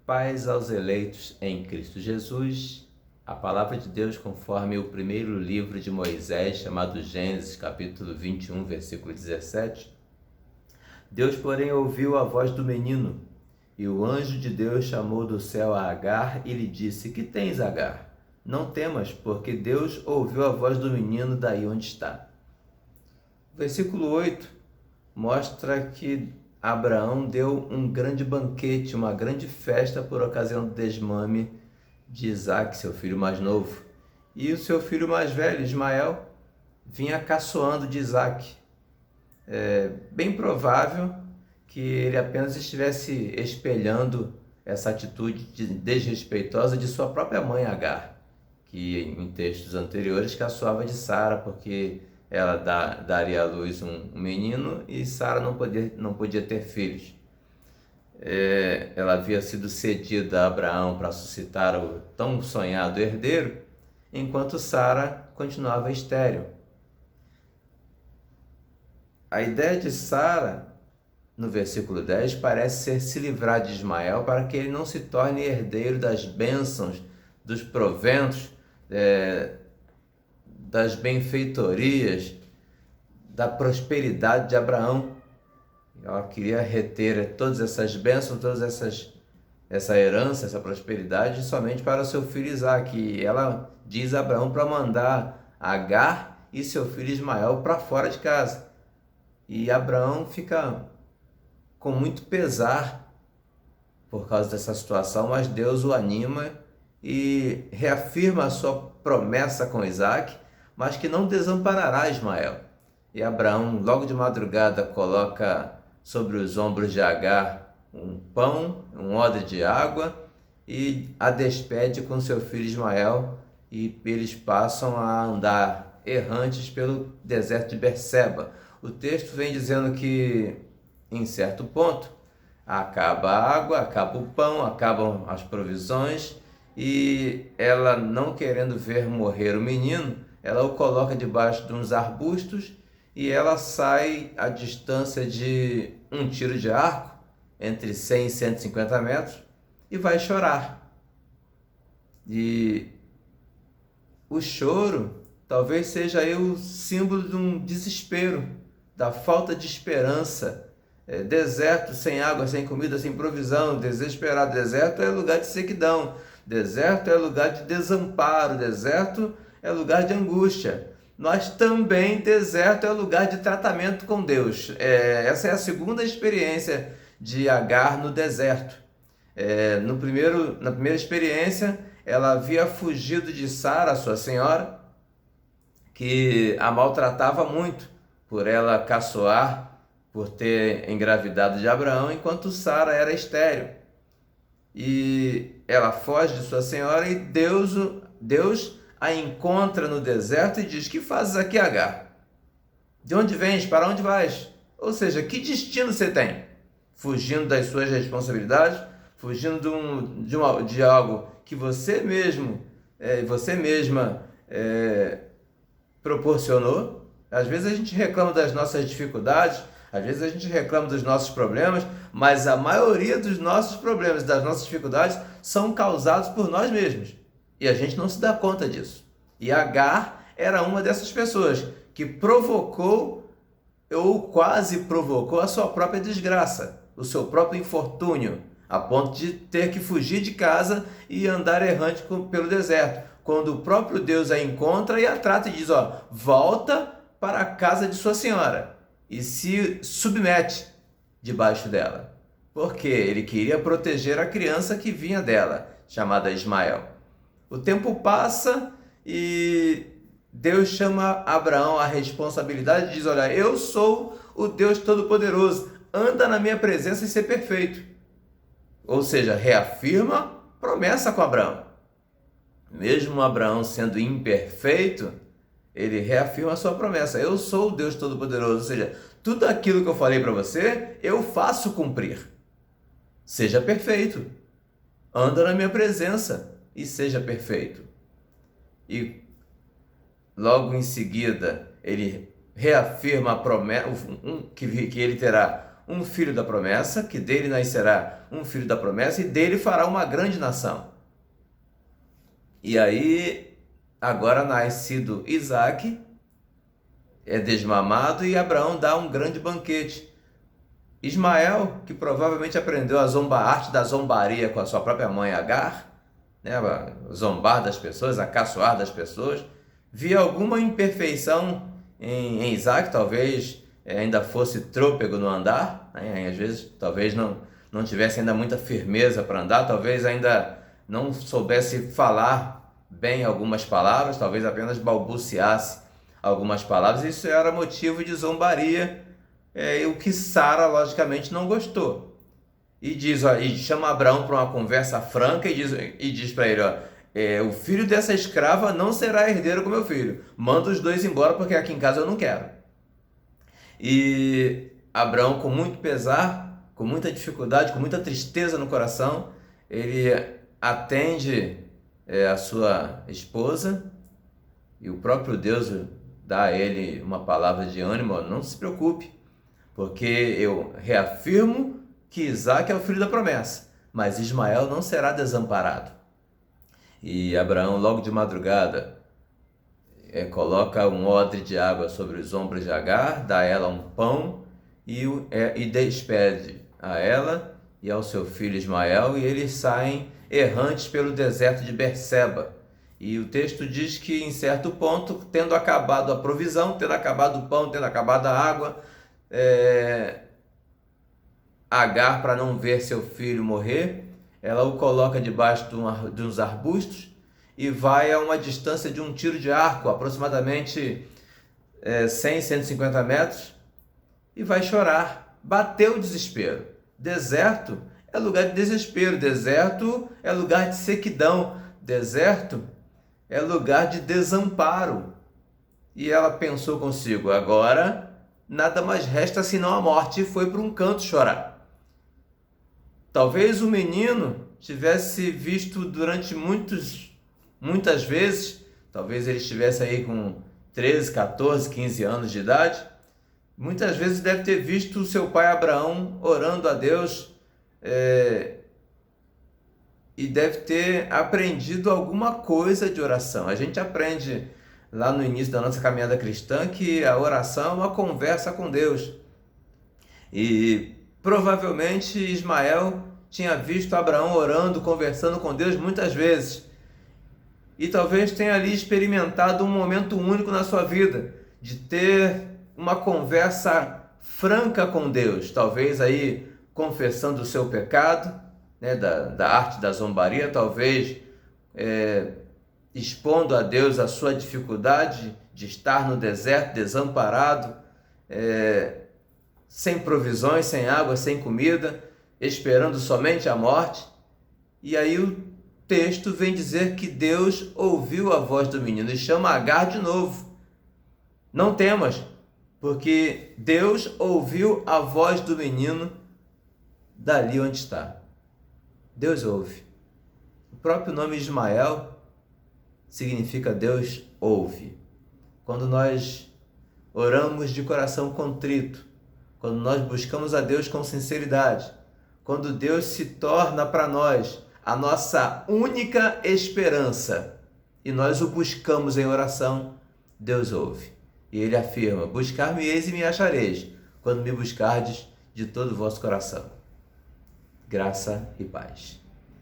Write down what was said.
Paz aos eleitos em Cristo Jesus. A palavra de Deus conforme o primeiro livro de Moisés, chamado Gênesis, capítulo 21, versículo 17. Deus, porém, ouviu a voz do menino, e o anjo de Deus chamou do céu a Agar e lhe disse: Que tens, Agar? Não temas, porque Deus ouviu a voz do menino daí onde está. O versículo 8 mostra que Abraão deu um grande banquete, uma grande festa por ocasião do desmame de Isaque, seu filho mais novo. E o seu filho mais velho, Ismael, vinha caçoando de Isaque. É bem provável que ele apenas estivesse espelhando essa atitude desrespeitosa de sua própria mãe, Agar, que em textos anteriores caçoava de Sara, porque ela daria à luz um menino e Sara não podia ter filhos. Ela havia sido cedida a Abraão para suscitar o tão sonhado herdeiro, enquanto Sara continuava estéril. A ideia de Sara, no versículo 10, parece ser se livrar de Ismael para que ele não se torne herdeiro das bênçãos, dos proventos, das benfeitorias, da prosperidade de Abraão. Ela queria reter todas essas bênçãos, essa herança, essa prosperidade somente para o seu filho Isaque. E ela diz a Abraão para mandar Agar e seu filho Ismael para fora de casa. E Abraão fica com muito pesar por causa dessa situação, mas Deus o anima e reafirma a sua promessa com Isaque, mas que não desamparará Ismael. E Abraão, logo de madrugada, coloca sobre os ombros de Agar um pão, um odre de água e a despede com seu filho Ismael, e eles passam a andar errantes pelo deserto de Berseba. O texto vem dizendo que, em certo ponto, acaba a água, acaba o pão, acabam as provisões, e ela, não querendo ver morrer o menino, ela o coloca debaixo de uns arbustos e ela sai a distância de um tiro de arco, entre 100 e 150 metros, e vai chorar. E o choro talvez seja aí o símbolo de um desespero, da falta de esperança. Deserto, sem água, sem comida, sem provisão, desesperado. Deserto é lugar de sequidão, deserto é lugar de desamparo, deserto é lugar de angústia. Mas também deserto é lugar de tratamento com Deus. Essa é a segunda experiência de Agar no deserto. Na primeira experiência, ela havia fugido de Sara, sua senhora, que a maltratava muito por ela caçoar, por ter engravidado de Abraão, enquanto Sara era estéril. E ela foge de sua senhora e Deus a encontra no deserto e diz: Que fazes aqui, Agar? De onde vens? Para onde vais? Ou seja, que destino você tem? Fugindo das suas responsabilidades, fugindo de algo que você mesma proporcionou. Às vezes a gente reclama das nossas dificuldades, às vezes a gente reclama dos nossos problemas, mas a maioria dos nossos problemas, das nossas dificuldades, são causados por nós mesmos. E a gente não se dá conta disso. E Agar era uma dessas pessoas que provocou, ou quase provocou, a sua própria desgraça, o seu próprio infortúnio, a ponto de ter que fugir de casa e andar errante pelo deserto, quando o próprio Deus a encontra e a trata e diz: volta para a casa de sua senhora e se submete debaixo dela, porque ele queria proteger a criança que vinha dela, chamada Ismael. O tempo passa e Deus chama Abraão à responsabilidade e diz: olha, eu sou o Deus Todo-Poderoso, anda na minha presença e ser perfeito. Ou seja, reafirma promessa com Abraão. Mesmo Abraão sendo imperfeito, ele reafirma a sua promessa: eu sou o Deus Todo-Poderoso, ou seja, tudo aquilo que eu falei para você, eu faço cumprir. Seja perfeito, anda na minha presença e seja perfeito. E logo em seguida, ele reafirma a promessa, que ele terá um filho da promessa, que dele nascerá um filho da promessa, e dele fará uma grande nação. E aí, agora nascido Isaque, é desmamado e Abraão dá um grande banquete. Ismael, que provavelmente aprendeu a arte da zombaria com a sua própria mãe Agar, né, zombar das pessoas, a caçoar das pessoas, via alguma imperfeição em Isaac, talvez ainda fosse trôpego no andar, né? Às vezes talvez não tivesse ainda muita firmeza para andar, talvez ainda não soubesse falar bem algumas palavras, talvez apenas balbuciasse algumas palavras. Isso era motivo de zombaria, o que Sara logicamente não gostou. E chama Abraão para uma conversa franca e diz para ele, o filho dessa escrava não será herdeiro com meu filho. Manda os dois embora, porque aqui em casa eu não quero. E Abraão, com muito pesar, com muita dificuldade, com muita tristeza no coração, ele atende a sua esposa, e o próprio Deus dá a ele uma palavra de ânimo: não se preocupe, porque eu reafirmo que Isaque é o filho da promessa, mas Ismael não será desamparado. E Abraão, logo de madrugada, coloca um odre de água sobre os ombros de Agar, dá a ela um pão e despede a ela e ao seu filho Ismael, e eles saem errantes pelo deserto de Berseba. E o texto diz que em certo ponto, tendo acabado a provisão, tendo acabado o pão, tendo acabado a água, Agar, para não ver seu filho morrer, ela o coloca debaixo de uns arbustos e vai a uma distância de um tiro de arco, aproximadamente 100, 150 metros, e vai chorar. Bateu o desespero. Deserto é lugar de desespero, deserto é lugar de sequidão, deserto é lugar de desamparo. E ela pensou consigo: agora nada mais resta senão a morte, e foi para um canto chorar. Talvez o menino tivesse visto durante muitas vezes, talvez ele estivesse aí com 13, 14, 15 anos de idade, muitas vezes deve ter visto o seu pai Abraão orando a Deus, e deve ter aprendido alguma coisa de oração. A gente aprende lá no início da nossa caminhada cristã que a oração é uma conversa com Deus. E provavelmente Ismael tinha visto Abraão orando, conversando com Deus muitas vezes. E talvez tenha ali experimentado um momento único na sua vida, de ter uma conversa franca com Deus. Talvez aí confessando o seu pecado, né, da arte da zombaria, talvez expondo a Deus a sua dificuldade de estar no deserto, desamparado, sem provisões, sem água, sem comida, esperando somente a morte. E aí o texto vem dizer que Deus ouviu a voz do menino e chama Agar de novo. Não temas, porque Deus ouviu a voz do menino dali onde está. Deus ouve. O próprio nome Ismael significa Deus ouve. Quando nós oramos de coração contrito, quando nós buscamos a Deus com sinceridade, quando Deus se torna para nós a nossa única esperança e nós o buscamos em oração, Deus ouve. E Ele afirma: buscar-me-eis e me achareis, quando me buscardes de todo o vosso coração. Graça e paz.